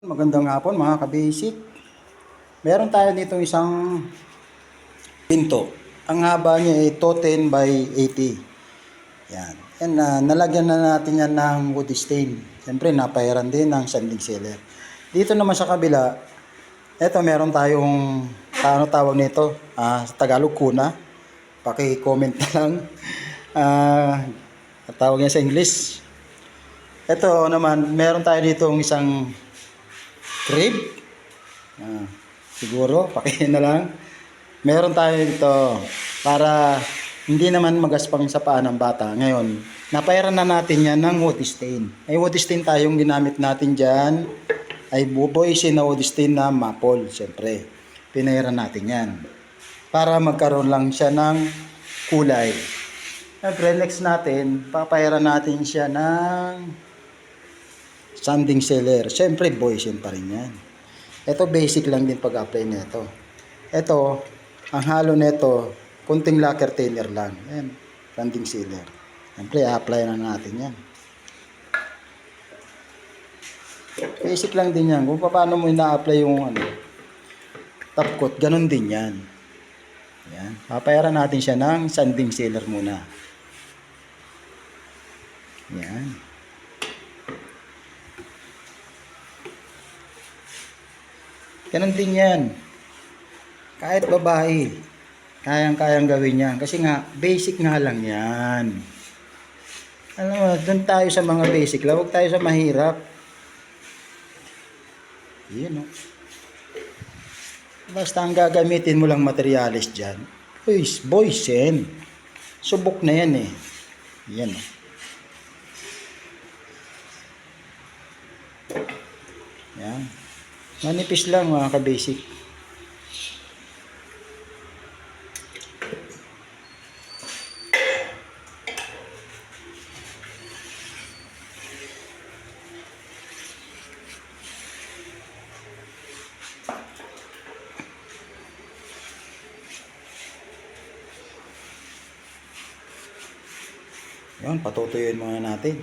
Magandang hapon mga ka-basic. Meron tayo dito isang pinto. Ang haba niya ay 210 by 80. Yan. Yan nalagyan na natin yan ng wood stain. Siyempre napahiran din ng sanding sealer. Dito naman sa kabila, eto meron tayong ano tawag nito? Sa Tagalog kuna. Paki-comment na lang. Tawag niya sa English. Ito naman, meron tayo dito isang crib. Siguro, pakihin na lang. Meron tayo dito para hindi naman magaspang sa paa ng bata. Ngayon, napairan na natin yan ng wood stain. Ay wood stain tayong ginamit natin dyan. Ay buboysin na wood stain na maple. Siyempre, pinairan natin yan. Para magkaroon lang siya ng kulay. Siyempre, next natin, papairan natin siya ng sanding sealer. Siyempre, boysin pa rin yan. Ito basic lang din pag-apply nito. Ito, ang halo nito, kunting lacquer thinner lang. Yan, sanding sealer. Siyempre, apply na natin yan. Basic lang din yan. Kung paano mo ina-apply yung top coat, ganun din yan. Yan. Papayaran natin siya ng sanding sealer muna. Yan. Ganun din yan. Kahit babae, kayang-kayang gawin yan. Kasi nga, basic nga lang yan. Alam mo, doon tayo sa mga basic lang. Huwag tayo sa mahirap. Yan o. Basta ang gagamitin mo lang materialis dyan. Boysen. Subok na yan eh. Yan o. Yan. Manipis lang mga ka-basic. Yan, patutuyuin muna natin.